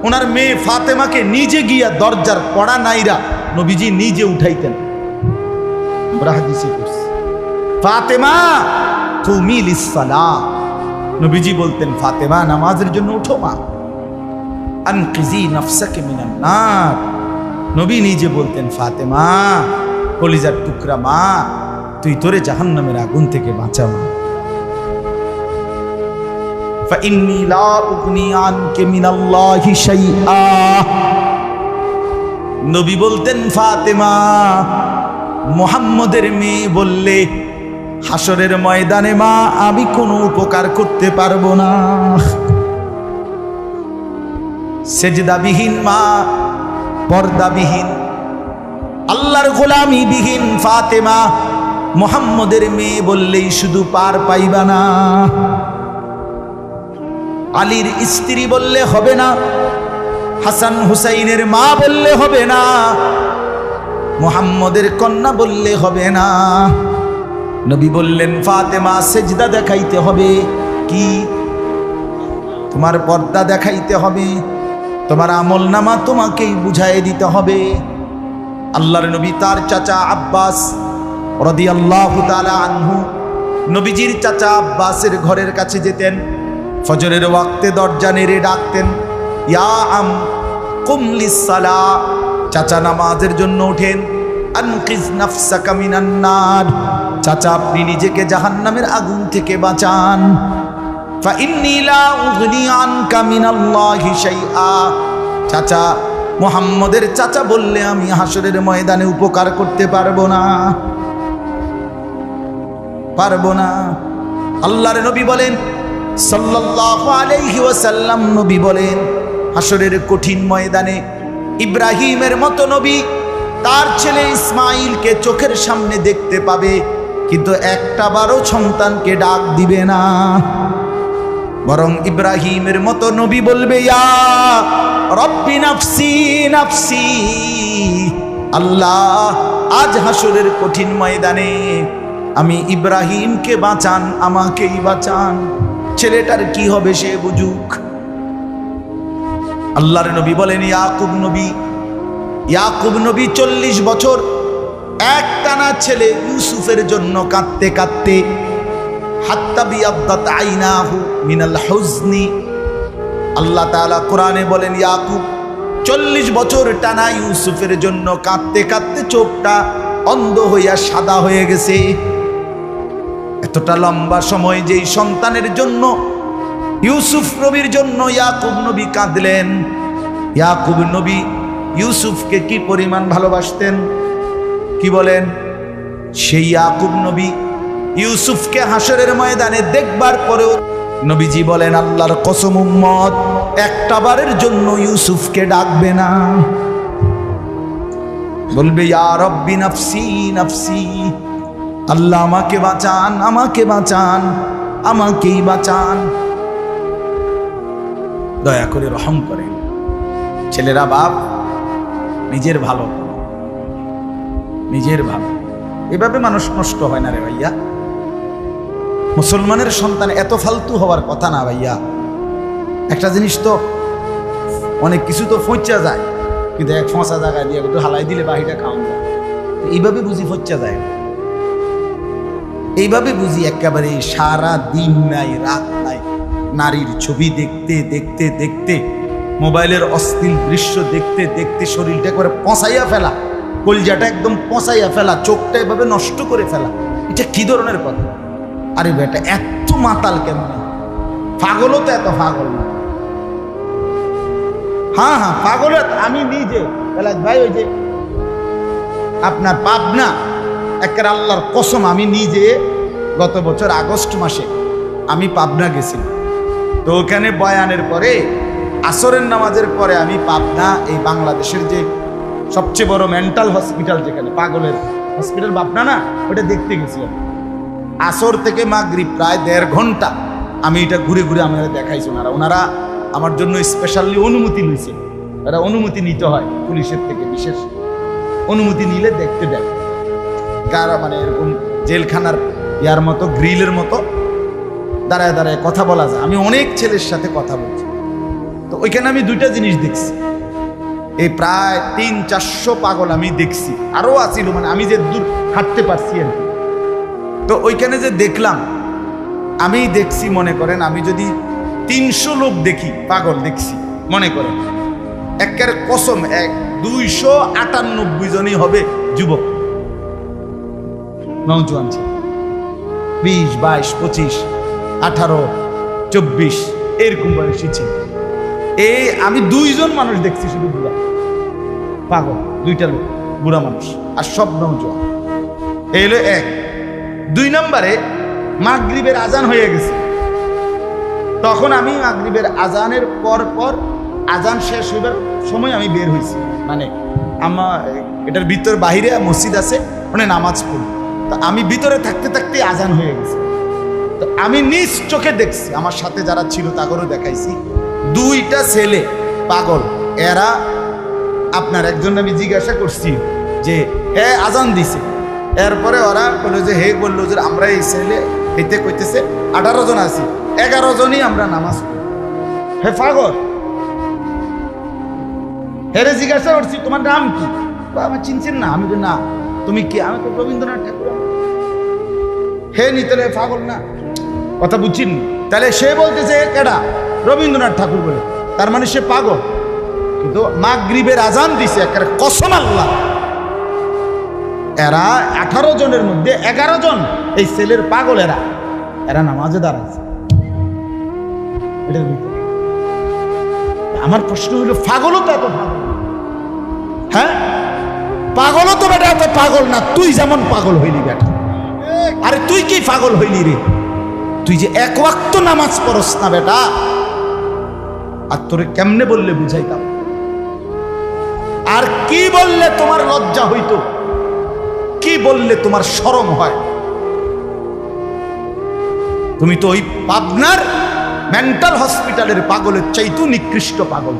ওনার মেয়ে ফাতেমাকে নিজে গিয়া দরজার কড়া নাইরা নবীজি নিজে উঠাইতেন। আমরা হাদিসে পড়ছি, ফাতেমা কুমি লিসসালাহ, নবীজি বলতেন, ফাতেমা নামাজের জন্য উঠো মা। আনকিজি নাফসাকে মিনান নার, নবী নিজে বলতেন, ফাতেমা কলিজার টুকরা মা, তুই তোরে জাহান্নামের আগুন থেকে বাঁচা মা। ফাইন্নী লা উগনি আনকে মিনাল্লাহি শাইআ, নবী বলতেন, ফাতেমা মুহাম্মদের মেয়ে বললে হাসরের ময়দানে মা আমি কোনো উপকার করতে পারবো না। সেজদাবিহীন মা, পর্দাবিহীন, আল্লাহর গোলামি বিহীন ফাতেমা মুহাম্মদের মেয়ে বললেই শুধু পার পাইবা না। আলীর স্ত্রী বললে হবে না, হাসান হুসাইনের মা বললে হবে না, মুহাম্মদের কন্যা বললে হবে না। নবী বললেন, ফাতেমা সেজদা দেখাইতে হবে। কি? তোমার পর্দা দেখাইতে হবে, তোমার আমল নামা তোমাকেই বুঝাই দিতে হবে। আল্লাহর নবী তার চাচা আব্বাস রাদিয়াল্লাহু তাআলা আনহু, নবীজির চাচা আব্বাসের ঘরের কাছে যেতেন, ফজরের ওয়াক্তে দরজা নেড়ে ডাকতেন, ইয়া আম কুম লিসসালাহ, চাচা নামাজের জন্য ওঠেন, আনকিজ নাফসাকা মিনান নার, চাচা আপনি নিজেকে জাহান্নামের আগুন থেকে বাঁচান, ফা ইন্নী লা উগনি আনকা মিনাল্লাহি শাইআ, চাচা মুহাম্মদের চাচা বললে আমি হাসরের ময়দানে উপকার করতে পারবো না। আল্লাহর নবী বলেন সাল্লাল্লাহু আলাইহি ওয়াসাল্লাম, নবী বলেন হাসরের কঠিন ময়দানে ইব্রাহিমের মতো নবী তার ছেলে ইসমাইলকে চোখের সামনে দেখতে পাবে, কিন্তু একটা বারও সন্তানকে ডাক দিবে না, বরং ইব্রাহিমের মতো নবী বলবে, ইয়া রব্বি নাফসি নাফসি, আল্লাহ আজ হাসরের কঠিন ময়দানে আমি ইব্রাহিমকে বাঁচান, আমাকেই বাঁচান, ছেলেটার কি হবে সে বুঝুক। আল্লাহর নবী বলেন ইয়াকুব নবী 40 বছর একটানা ছেলে ইউসুফের জন্য কাঁদতে কাঁদতে, হাত্তা বিয়াদ্দাত আইনাহু মিনাল হুজনি, আল্লাহ তাআলা কোরআনে বলেন ইয়াকুব 40 বছর টানা ইউসুফের জন্য কাঁদতে কাঁদতে চোখটা অন্ধ হইয়া সাদা হয়ে গেছে। এতটা লম্বা সময় যেই সন্তানের জন্য ইউসুফ নবীর জন্য ইয়াকুব নবী কাঁদলেন, ইয়াকুব নবী ইউসুফকে কি পরিমাণ ভালোবাসতেন, কি বলেন? সেই ইয়াকুব নবী ইউসুফকে হাসরের ময়দানে দেখবার পরেও নবীজি বলেন, আল্লাহর কসম উম্মত একটা বারের জন্য ইউসুফকে ডাকবে না, বলবে ইয়া রব্বি নাফসি নাফসি, আল্লাহ আমাকে বাঁচান, আমাকে বাঁচান, আমাকেই বাঁচান, দয়া করে রহম করেন। ছেলেরা বাপ নিজের ভালো, এভাবে মানুষ নষ্ট হয় না রে ভাইয়া। মুসলমানের সন্তান এত ফালতু হওয়ার কথা না ভাইয়া। একটা জিনিস তো অনেক কিছু তো ফচ্চা যায়, কিন্তু এক ফসা জায়গায় দিয়ে একটু হালাই দিলে বাহিটা খাওয়া যায়, এইভাবে বুঝি ফচ্চা যায়, এইভাবে বুঝি একেবারে সারা দিন নাই রাত নাই নারীর ছবি দেখতে দেখতে দেখতে, মোবাইলের অশ্লীল দৃশ্য দেখতে দেখতে শরীরটা করে পচাইয়া ফেলা, কলজাটা একদম পচাইয়া ফেলা, চোখটা এভাবে নষ্ট করে ফেলা, এটা কি ধরনের কথা? আরে বেটা এত মাতাল কেমন? পাগলও তো এত পাগল না। হ্যাঁ পাগল আমি নিজে ভাই, ওই যে আপনার পাবনা, একের আল্লাহর কসম আমি নিজে গত বছর আগস্ট মাসে আমি পাবনা গেছি। তো ওখানে বয়ানের পরে আসরের নামাজের পরে আমি পাবনা, এই বাংলাদেশের যে সবচেয়ে বড় মেন্টাল হসপিটাল, যেখানে পাগলের হসপিটাল পাবনা না, ওটা দেখতে গেছিলাম। আসর থেকে মাগরিব প্রায় 1.5 ঘন্টা আমি এটা ঘুরে ঘুরে আমাদের দেখাইছি। ওনারা আমার জন্য স্পেশালি অনুমতি নিয়েছে, এরা অনুমতি নিতে হয় পুলিশের থেকে, বিশেষ অনুমতি নিলে দেখতে দেয়। কারা মানে এরকম জেলখানার ইয়ার মতো গ্রিলের মতো দাঁড়ায় দাঁড়ায় কথা বলা যায়। আমি অনেক ছেলের সাথে কথা বলছি, তো ওইখানে আমি 2টা জিনিস দেখছি। এই প্রায় 300-400 পাগল আমি দেখছি, আরও আসিল, মানে আমি যে দূর হাঁটতে পারছি আর কি। তো ওইখানে যে দেখলাম, আমি দেখছি, মনে করেন আমি যদি 300 লোক দেখি পাগল দেখছি, মনে করেন একের কসম 298 জনই হবে যুবক, নওজোয়ান ছিল, 20, 22, 25, 18, 24 এরকম বয়সী ছিল। এই আমি 2 জন মানুষ দেখছি, শুধু বুড়া পাগল, 2টা লোক বুড়া মানুষ, আর সব নওজোয়ান। এই হলো 1। 2 নম্বরে মাগরিবের আজান হয়ে গেছে, তখন আমি মাগরিবের আজানের পর আজান শেষ হইবার সময় আমি বের হয়েছি, মানে আমার এটার ভিতর বাহিরে মসজিদ আছে, ওখানে নামাজ পড়ি। তো আমি ভিতরে থাকতে থাকতে আজান হয়ে গেছে। তো আমি নিজ চোখে দেখছি, আমার সাথে যারা ছিল তাদেরও দেখাইছি, 2টা ছেলে পাগল। এরা আপনার একজন আমি জিজ্ঞাসা করছি যে হে আজান দিছে, এরপরে ওরা বললো যে হে বললো যে আমরা এই ছেলে হইতে কইতেছে 18 জন আছি, 11 জনই আমরা নামাজ পড়ি। হে পাগল, হেরে জিজ্ঞাসা করছি তোমার নাম কি? আমার চিনছেন না? আমি বলি না। তুমি কি? আমি তো রবীন্দ্রনাথ ঠাকুর। হে নিতলে পাগল না, কথা বুঝছেন? তাহলে সে বলতেছে কেডা? রবীন্দ্রনাথ ঠাকুর বলে, তার মানে সে পাগল। কিন্তু মাগরিবের আজান দিছে, একটা কসম আল্লাহ, এরা 18 জনের মধ্যে 11 জন এই ছেলের পাগল। এরা নামাজে দাঁড়াইছে। আমার প্রশ্ন হলো, পাগলও তো এত পাগল? হ্যাঁ, পাগলও তো বেটা এত পাগল না। তুই যেমন পাগল হইলি বেটা, আরে তুই কি পাগল হইলি রে? তুই যে এক ওয়াক্ত নামাজ পড়স না বেটা, আর তোরে কেমনে বললে বুঝাইতাম? আর কি বললে তোমার লজ্জা হইতো? কি বললে তোমার শরম হয়? তুমি তো ওই পাবনার মেন্টাল হসপিটালের পাগলের চাইতেও নিকৃষ্ট পাগল।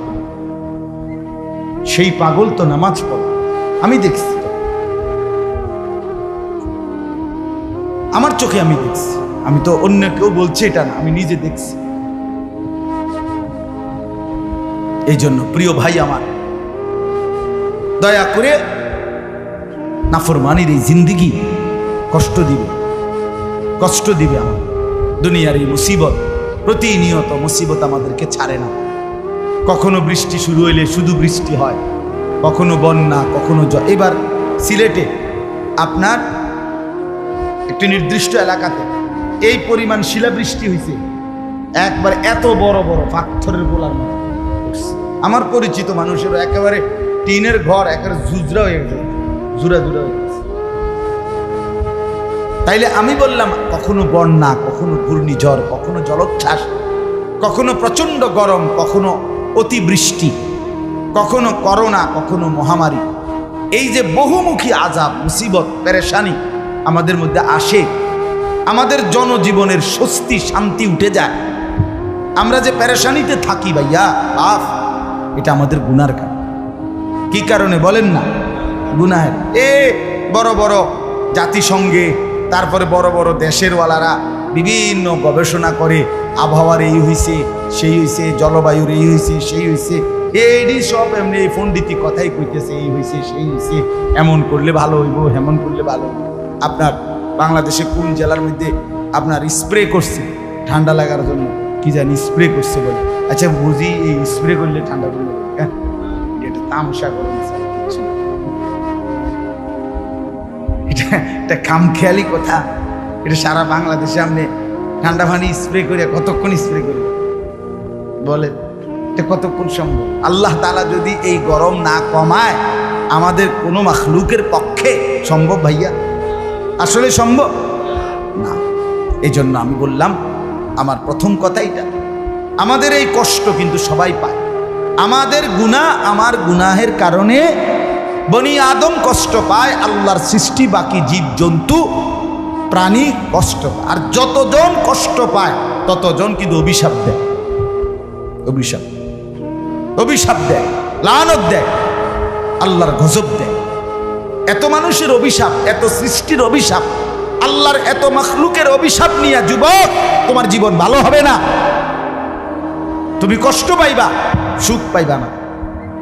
সেই পাগল তো নামাজ পড়ে, আমি দেখছি, আমার চোখে আমি দেখছি। আমি তো অন্য কেউ বলছে এটা না, আমি নিজে দেখছি। এই জন্য প্রিয় ভাই আমার, দয়া করে নাফরমানির এই জিন্দিগি কষ্ট দিবে আমার। দুনিয়ার এই মুসিবত, প্রতিনিয়ত মুসিবত আমাদেরকে ছাড়ে না। কখনো বৃষ্টি শুরু হইলে শুধু বৃষ্টি হয়, কখনো বন্যা, কখনো এবার সিলেটে আপনার একটি নির্দিষ্ট এলাকাতে এই পরিমাণ শিলাবৃষ্টি হয়েছে, একবার এত বড় বড় পাথরের গোলার মতো। আমার পরিচিত মানুষেরও একেবারে টিনের ঘর একেবারে জুজরা হয়ে গেছে, জুরা হয়ে গেছে। তাইলে আমি বললাম, কখনো বন্যা, কখনো ঘূর্ণিঝড়, কখনো জলোচ্ছ্বাস, কখনো প্রচন্ড গরম, কখনো অতিবৃষ্টি, কখনো করোনা, কখনো মহামারী, এই যে বহুমুখী আযাব, মুসিবত, পেরেশানি আমাদের মধ্যে আসে, আমাদের জনজীবনের স্বস্তি শান্তি উঠে যায়। আমরা যে পেরেশানিতে থাকি ভাইয়া বাপ, এটা আমাদের গুনার কারণ। কি কারণে বলেন না? গুনাহের। বড় বড় জাতিসংঘে, তারপরে বড় বড় দেশের ওয়ালারা বিভিন্ন গবেষণা করে, আবহাওয়ার এই হয়েছে সেই হয়েছে, জলবায়ুর এই হয়েছে সেই হয়েছে, এই সব এমনি পণ্ডিতি কথাই কইতেছে, এই হয়েছে সেই হয়েছে, এমন করলে ভালো হইব, হেমন করলে ভালো। আপনার বাংলাদেশে কোন জেলার মধ্যে আপনার স্প্রে করছে ঠান্ডা লাগার জন্য, কি জানি স্প্রে করছে বলে। আচ্ছা বুঝি এই স্প্রে করলে ঠান্ডা করলে, হ্যাঁ এটা তামসা করে, এটা খামখেয়ালি কথা। এটা সারা বাংলাদেশে আপনি ঠান্ডা পানি স্প্রে করে কতক্ষণ স্প্রে করে বলে, এটা কতক্ষণ সম্ভব? আল্লাহ তাআলা যদি এই গরম না কমায়, আমাদের কোনো মাখলুকের পক্ষে সম্ভব ভাইয়া? আসলে সম্ভব না। এই জন্য আমি বললাম, আমার প্রথম কথা এটা, আমাদের এই কষ্ট কিন্তু সবাই পায়। আমাদের গুনাহ, আমার গুনাহের কারণে বনি আদম কষ্ট পায়, আল্লাহর সৃষ্টি বাকি জীব জন্তু প্রাণী কষ্ট পায়। আর যতজন কষ্ট পায় ততজন কিন্তু অভিশাপ দেয়, অভিশাপ দেয়, লানত দেয়, আল্লাহর গজব দেয়। এত মানুষের অভিশাপ, এত সৃষ্টির অভিশাপ, আল্লাহর এত মাখলুকের অভিশাপ নিয়ে যুবক তোমার জীবন ভালো হবে না। তুমি কষ্ট পাইবা, সুখ পাইবা না।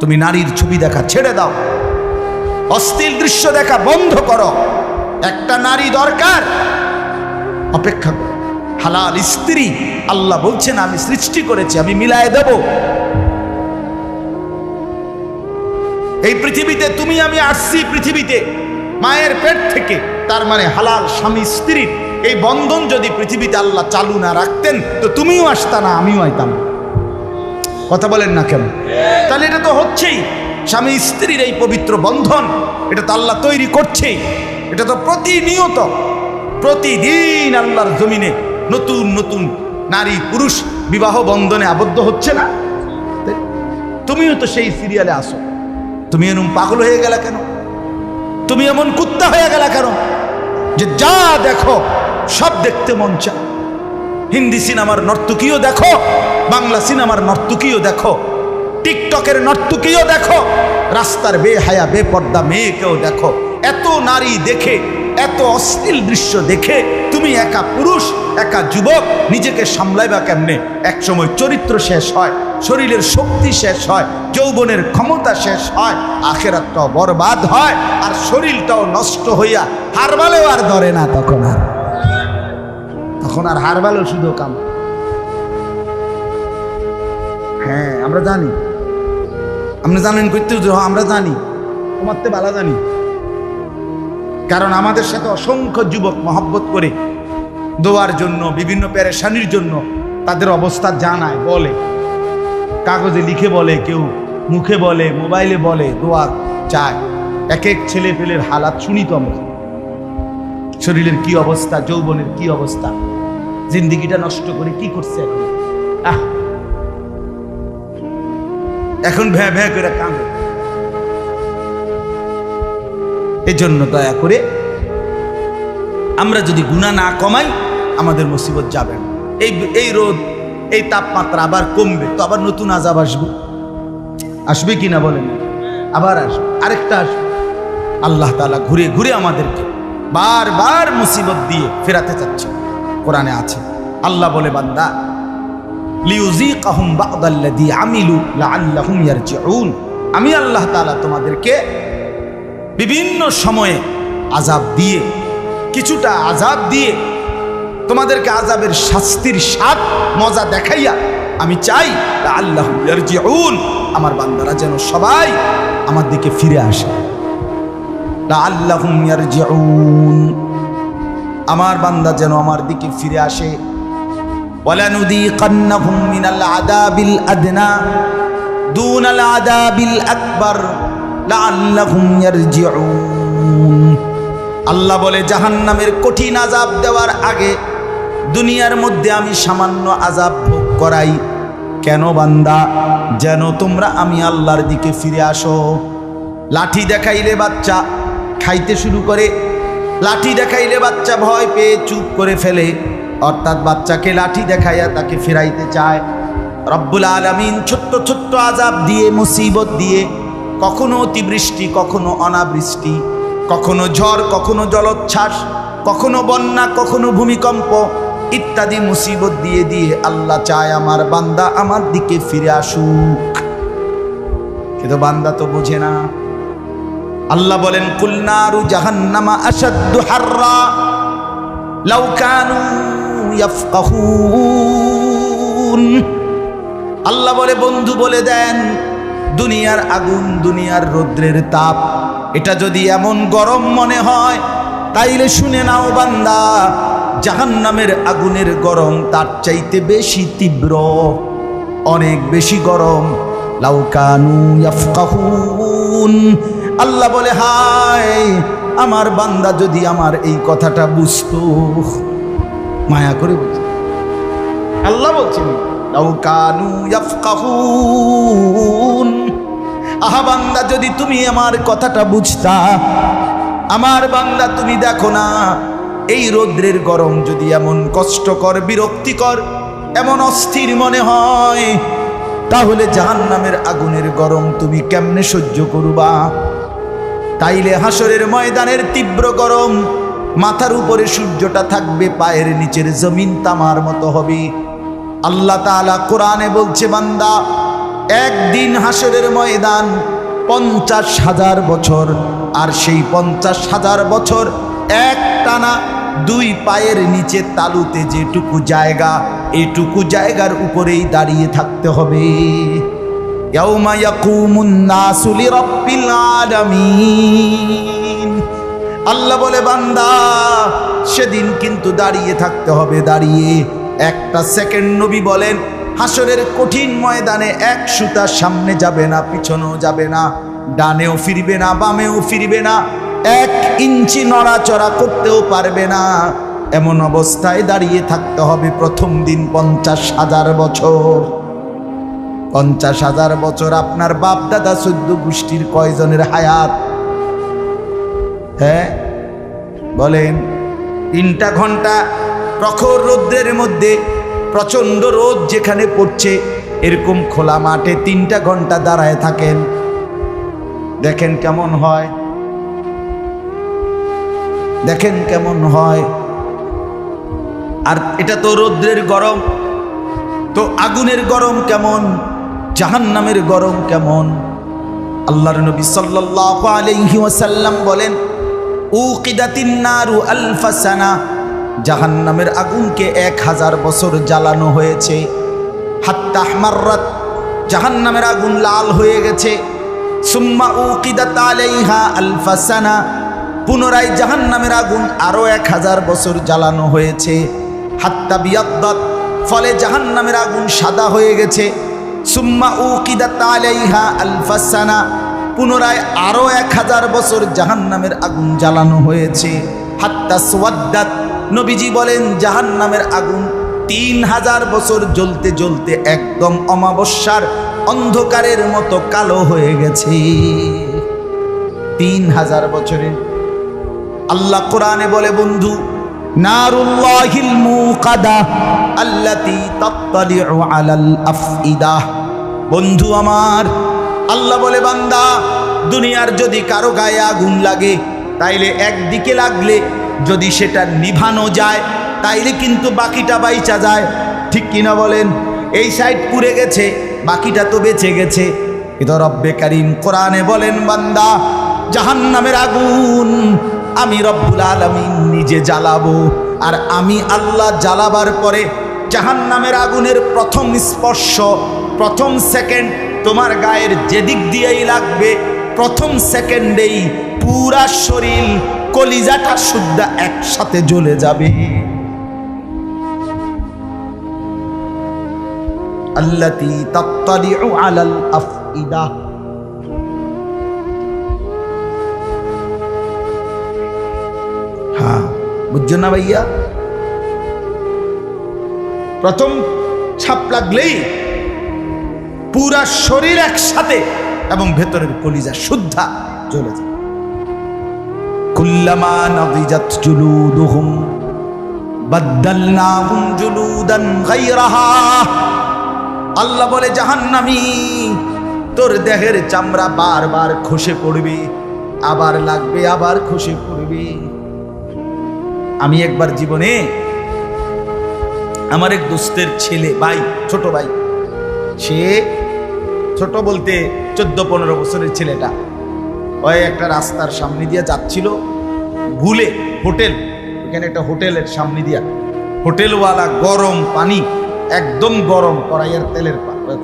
তুমি নারীর ছবি দেখা ছেড়ে দাও, অশ্লীল দৃশ্য দেখা বন্ধ করো। একটা নারী দরকার, অপেক্ষা করো। হালাল স্ত্রী আল্লাহ বলছেন আমি সৃষ্টি করেছি, আমি মিলায়ে দেব। এই পৃথিবীতে তুমি আমি আসছি পৃথিবীতে মায়ের পেট থেকে, তার মানে হালাল স্বামী স্ত্রীর এই বন্ধন যদি পৃথিবীতে আল্লাহ চালু না রাখতেন তো তুমিও আসতা না, আমিও আইতাম। কথা বলেন না কেন? তাহলে এটা তো হচ্ছেই, স্বামী স্ত্রীর এই পবিত্র বন্ধন, এটা তো আল্লাহ তৈরি করছেই। এটা তো প্রতিনিয়ত, প্রতিদিন আল্লাহর জমিনে নতুন নতুন নারী পুরুষ বিবাহ বন্ধনে আবদ্ধ হচ্ছে না? তুমিও তো সেই সিরিয়ালে আসো। তুমি এমন পাগল হয়ে গেলা কেন? তুমি এমন কুত্তা হয়ে গেলা কেন যে যা দেখো সব দেখতে মন চায়? হিন্দি সিনেমার নর্তকীও দেখো, বাংলা সিনেমার নর্তকীও দেখো, টিকটকের নর্তকীও দেখো, রাস্তার বেহায়া বেপর্দা মেয়েকেও দেখো। এত নারী দেখে, এত অশ্লীল দৃশ্য দেখে তুমি একা পুরুষ, একা যুবক নিজেকে সামলাইবা কেমনে? এক সময় চরিত্র শেষ হয়, শরীরের শক্তি শেষ হয়, যৌবনের ক্ষমতা শেষ হয়, আখিরাতটাও বরবাদ হয়, আর শরীরটাও নষ্ট হইয়া হারবালেও আর ধরে না। তখন আর হারবালও শুধু কাম। হ্যাঁ আমরা জানি, আপনি জানেন করতে, আমরা জানি, তোমার তো ভালো জানি, কারণ আমাদের সাথে অসংখ্য যুবক মহব্বত করে দোয়ার জন্য, বিভিন্ন পেরেশানির জন্য তাদের অবস্থা জানায়, বলে, কাগজে লিখে বলে, কেউ মুখে বলে, মোবাইলে বলে, দোয়া চায়। এক এক ছেলে পেলের হালাত শুনি তো আমরা, শরীরের কি অবস্থা, যৌবনের কি অবস্থা, জিন্দিগিটা নষ্ট করে কি করছে এখন ভ্যা ভ্যা করে কাঁদে। এই জন্য দয়া করে আমরা যদি গুনাহ না কমাই আমাদের মুসিবত যাবে না। এই রোদ, এই তাপমাত্রা আবার কমবে তো আবার নতুন আযাব আসবে, আসবে কিনা বলেন? আবার আসবে, আরেকটা আসবে। আল্লাহ তাআলা ঘুরে ঘুরে আমাদেরকে বারবার মুসিবত দিয়ে ফেরাতে চাচ্ছে। কোরআনে আছে, আল্লাহ বলে, বান্দা লিউযীকাহুম বা'দাল্লাযী আমিলু লাআল্লাহুম ইয়ারজিউন। আমি আল্লাহ তাআলা তোমাদেরকে বিভিন্ন সময়ে আযাব দিয়ে, কিছুটা আযাব দিয়ে তোমাদেরকে আযাবের শাস্তির স্বাদ মজা দেখাইয়া আমি চাই লাআল্লাহুম ইয়ারজিউন, আমার বান্দারা যেন সবাই আমার দিকে ফিরে আসে। লাআল্লাহুম ইয়ারজিউন, আমার বান্দা যেন আমার দিকে ফিরে আসে। ওয়ালানুযীকান্নাহুম মিনাল আযাবিল আদনা দুনাল আযাবিল আকবার লাআল্লাহুম ইয়ারজিউন। আল্লাহ বলে, জাহান্নামের কঠিন আযাব দেওয়ার আগে দুনিয়ার মধ্যে আমি সামান্য আযাব ভোগ করাই। কেন বান্দা? যেন তোমরা আমি আল্লাহর দিকে ফিরে আসো। লাঠি দেখাইলে বাচ্চা খাইতে শুরু করে, লাঠি দেখাইলে বাচ্চা ভয় পেয়ে চুপ করে ফেলে, অর্থাৎ বাচ্চাকে লাঠি দেখাইয়া তাকে ফিরাইতে চায়। রব্বুল আলামিন ছোট্ট ছোট্ট আযাব দিয়ে, মুসিবত দিয়ে, কখনো অতিবৃষ্টি, কখনো অনাবৃষ্টি, কখনো ঝড়, কখনো জলোচ্ছ্বাস, কখনো বন্যা, কখনো ভূমিকম্প ইত্যাদি মুসিবত দিয়ে দিয়ে আল্লাহ চায় আমার বান্দা আমার দিকে ফিরে আসুক। কিন্তু বান্দা তো বোঝে না। আল্লাহ বলেন, কুল নারু জাহান্নামা আশাদ্দু হাররা লাউ কানু ইয়াফকাহুন। আল্লাহ বলে, বন্ধু বলে দেন, দুনিয়ার আগুন, দুনিয়ার রৌদ্রের তাপ, এটা যদি এমন গরম মনে হয় তাইলে শুনে নাও বান্দা, জাহান্নামের আগুনের গরম তার চাইতে বেশি তীব্র, অনেক বেশি গরম। লাউ কানু ইয়াফকাহুন। আল্লাহ বলে, হায় আমার বান্দা যদি আমার এই কথাটা বুঝতো। মায়া করে বুঝতো। আল্লাহ বলছেন, লাউ কানু ইয়াফকাহুন। আহা বান্দা, যদি তুমি আমার কথাটা বুঝতা। আমার বান্দা, তুমি দেখো না, এই রৌদ্রের গরম যদি এমন কষ্টকর, বিরক্তিকর, এমন অস্থির মনে হয়, তাহলে জাহান্নামের আগুনের গরম তুমি কেমনে সহ্য করবা? তাইলে হাসরের ময়দানের তীব্র গরম, মাথার উপরে সূর্যটা থাকবে, পায়ের নিচের জমিন তামার মতো হবে। আল্লাহ তাআলা কোরআনে বলছে, বান্দা একদিন হাসরের ময়দান 50,000 বছর, আর সেই 50,000 বছর এক টানা দুই পায়ের নিচে তালুতে যেটুকু জায়গা, এইটুকু জায়গার উপরেই দাঁড়িয়ে থাকতে হবে। ইয়াউমা ইয়াকুমুন নাসু লিরাব্বিল আলামিন। আল্লাহ বলে, বান্দা সেদিন কিন্তু দাঁড়িয়ে থাকতে হবে, দাঁড়িয়ে একটা সেকেন্ড। নবী বলেন, হাসরের কঠিন ময়দানে এক সুতা সামনে যাবে না, পিছনেও যাবে না, ডানেও ফিরবে না, বামেও ফিরবে না, 1 ইঞ্চি নড়াচড়া করতেও পারবে না। এমন অবস্থায় দাঁড়িয়ে থাকতে হবে প্রথম দিন 50,000 বছর। 50,000 বছর আপনার বাপ দাদা 14 গোষ্ঠীর কয়জনের হায়াত? হ্যাঁ বলেন। 3টা ঘন্টা প্রখর রৌদ্রের মধ্যে, প্রচন্ড রোদ যেখানে পড়ছে, এরকম খোলা মাঠে 3টা ঘন্টা দাঁড়ায় থাকেন, দেখেন কেমন হয়, দেখেন কেমন হয়। আর এটা তো রৌদ্রের গরম, তো আগুনের গরম কেমন? জাহান্নামের গরম কেমন। আল্লাহর নবী সাল্লাল্লাহু আলাইহি ওয়াসাল্লাম বলেন, উকিদাতিন নারু আলফা সানা, জাহান্নামের আগুনকে 1000 বছর জ্বালানো হয়েছে। হাত্তা আহমাররাত, জাহান্নামের আগুন লাল হয়ে গেছে। সুম্মা উকিদাত আলাইহা আলফা সানা, পুনরায় জাহান্নামের আগুন আরো 1000 বছর জ্বালানো হয়েছে। হাত্তা বিয়াদ্দাত, ফলে জাহান্নামের আগুন সাদা হয়ে গেছে। সুম্মা উকিদাত আলাইহা আলফা সানা, পুনরায় আরো 1000 বছর জাহান্নামের আগুন জ্বালানো হয়েছে। হাত্তা সুওয়াদ্দাত, নবীজি বলেন জাহান্নামের আগুন 3000 বছর জ্বলতে জ্বলতে একদম অমাবস্যার অন্ধকারের মতো কালো হয়ে গেছে। 3000 বছরে। আল্লাহ কোরআনে বলে, বন্ধু, নারুল্লাহিল মুকাদা আল্লাতী তাত্তালিউ আলাল আফইদা, বন্ধু আমার, আল্লাহ বলে, বান্দা, দুনিয়ার যদি কারো গায়ে আগুন লাগে তাইলে একদিকে লাগলে যদি সেটা নিভানো যায় তাইলে কিন্তু বাকিটা বাইচা যায়, ঠিক কিনা বলেন? এই সাইড পুড়ে গেছে, বাকিটা তো বেঁচে গেছে। কিন্তু রব্বে কারীম কোরআনে বলেন, বান্দা, জাহান্নামের আগুন আমি রব্বুল আলামিন নিজে জ্বালাবো। আর আমি আল্লাহ জ্বালাবার পরে জাহান্নামের আগুনের প্রথম স্পর্শ, প্রথম সেকেন্ড তোমার গায়ের যেদিক দিয়েই লাগবে, প্রথম সেকেন্ডেই পুরা শরীর, কলিজাটা শুদ্ধ একসাথে জ্বলে যাবে। আল্লাতী তাত্তালিউ আলাল আফইদা, হ্যাঁ, বুঝছো না ভাইয়া? প্রথম ছাপ লাগলেই পুরা শরীর একসাথে এবং ভেতরের কলিজা শুদ্ধা জ্বলে যায়। কুল্লামা নাদিজাত জুলুদুহুম বাদদালনাহুম জুলুদান গায়রাহা, আল্লাহ বলে, জাহান্নামী, তোর দেহের চামড়া বারবার খসে পড়বে, আবার লাগবে, আবার খসে পড়বে। আমি একবার জীবনে আমার এক দোস্তের ছেলে, ভাই, ছোট ভাই, সে ছোট বলতে 14-15 বছরের ছেলেটা, ওই একটা রাস্তার সামনে দিয়ে যাচ্ছিল, ভুলে হোটেল, এখানে একটা হোটেলের সামনে দিয়া, হোটেলওয়ালা গরম পানি, একদম গরম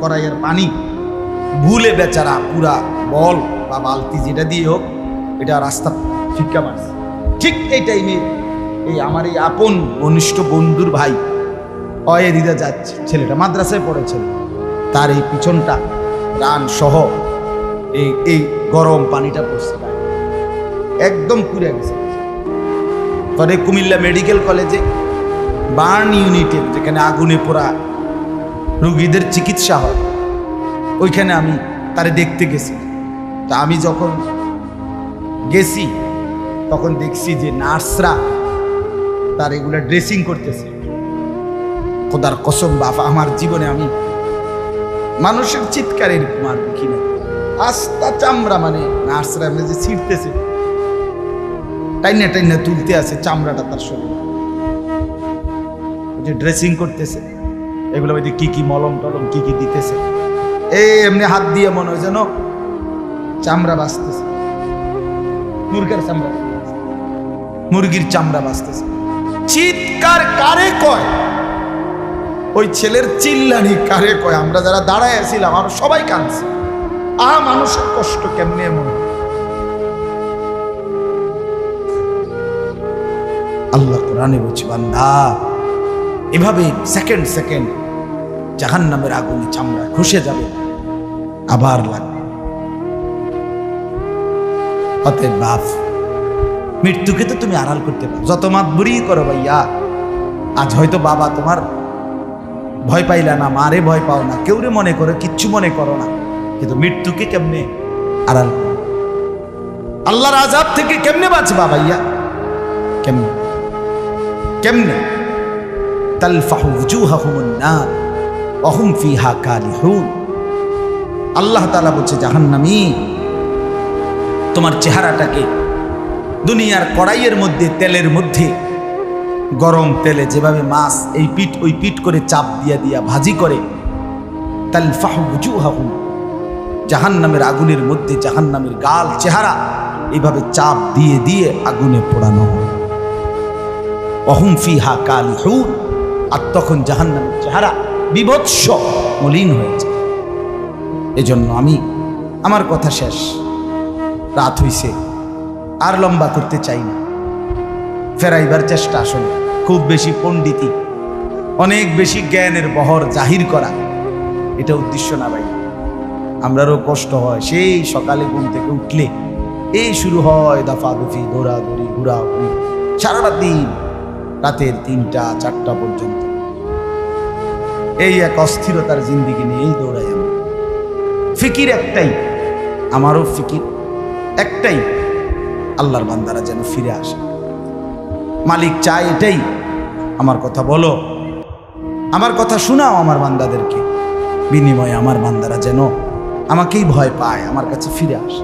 কড়াইয়ের পানি, ভুলে বেচারা পুরা বল বা বালতি যেটা দিয়ে হোক এটা রাস্তা ফিক্কা মারছে। ঠিক এই টাইমে এই আমার এই আপন ঘনিষ্ঠ বন্ধুর ভাই অয়ে দিদা যাচ্ছে, ছেলেটা মাদ্রাসায় পড়েছিল, তার এই পিছনটা রান সহ এই গরম পানিটা পড়ছে, একদম পুড়ে গেছে। পরে কুমিল্লা মেডিকেল কলেজে বার্ন ইউনিটে, যেখানে আগুনে পোড়া রোগীদের চিকিৎসা হয়, ওইখানে আমি তারে দেখতে গেছি। তা আমি যখন গেছি তখন দেখছি যে নার্সরা তার এগুলা ড্রেসিং করতেছে। খোদার কসম বাবা, আমার জীবনে আমি মানুষের চিৎকার এরকম আর দেখি না। আস্তা চামড়া, মানে নার্সরা এমনি যে ছিঁড়তেছে, টাইনা টাইনা তুলতে আছে চামড়াটা তার শরীরে, যে ড্রেসিং করতেছে, এগুলো ওই কি কি মলম টলম কি কি দিতেছে, এমনি হাত দিয়ে মনে হয় যেন চামড়া বাঁচতেছে, মুরগির চামড়া, মুরগির চামড়া বাঁচতেছে। চিৎকার কারে কয়? ওই ছেলের চিল্লানি কারে কয়? আমরা যারা দাঁড়ায় আছিলাম আমরা সবাই কাঁদছি। মানুষের কষ্ট কেমনে এমন। আল্লাহ কোরআনে বলছে, বান্দা, এভাবে সেকেন্ড সেকেন্ড জাহান্নামের আগুনে চামড়া খসে যাবে, আবার লাগবে। অতএব বাপ, মৃত্যুকে তো তুমি আড়াল করতে পারো, যত মাতবুরি করো ভাইয়া। আজ হয়তো বাবা তোমার ভয় পাইলা না, মারে ভয় পাও না, কেউরে মনে করো, কিচ্ছু মনে করো না, কিন্তু মৃত্যুকে কেমনে আড়াল করো? আল্লাহর আযাব থেকে কেমনে বাঁচবা ভাইয়া? কেমনে কেমনে? তালফাহু ওয়ুজুহাহুমুন নার ওয়া হুম ফিহা কালিহুন। আল্লাহ তাআলা বলছে, জাহান্নামী, তোমার চেহারাটাকে দুনিয়ার কড়াইয়ের মধ্যে, তেলের মধ্যে, গরম তেলে যেভাবে মাছ এই পিঠ ওই পিঠ করে চাপ দিয়া দিয়া ভাজি করে, তালফাহু বুজুহাহুম, জাহান্নামের আগুনের মধ্যে জাহান্নামের গাল চেহারা এইভাবে চাপ দিয়ে দিয়ে আগুনে পোড়ানো হয়। ওয়াহুম ফিহা কালিহুন, আর তখন জাহান্নামের চেহারা বিভৎস মলিন হয়ে যায়। এজন্য আমি আমার কথা শেষ, রাত হইছে, আর লম্বা করতে চাই না। ফেরাইবার চেষ্টা আসলে খুব বেশি পণ্ডিতি, অনেক বেশি জ্ঞানের বহর জাহির করা, এটা উদ্দেশ্য না ভাই। আমরারও কষ্ট হয়, সেই সকালে ঘুম থেকে উঠলে এই শুরু হয় দাফাদফি, দৌড়াদৌড়ি, হুড়াহুড়ি, সারাটা দিন, রাতের 3টা 4টা পর্যন্ত এই এক অস্থিরতার জিন্দিগি নিয়েই দৌড়াই আমরা। ফিকির একটাই, আমারও ফিকির একটাই, আল্লাহর বান্দারা যেন ফিরে আসে। মালিক চায় এটাই, আমার কথা বলো, আমার কথা শোনাও আমার বান্দাদেরকে, বিনিময়ে আমার বান্দারা যেন আমাকেই ভয় পায়, আমার কাছে ফিরে আসে।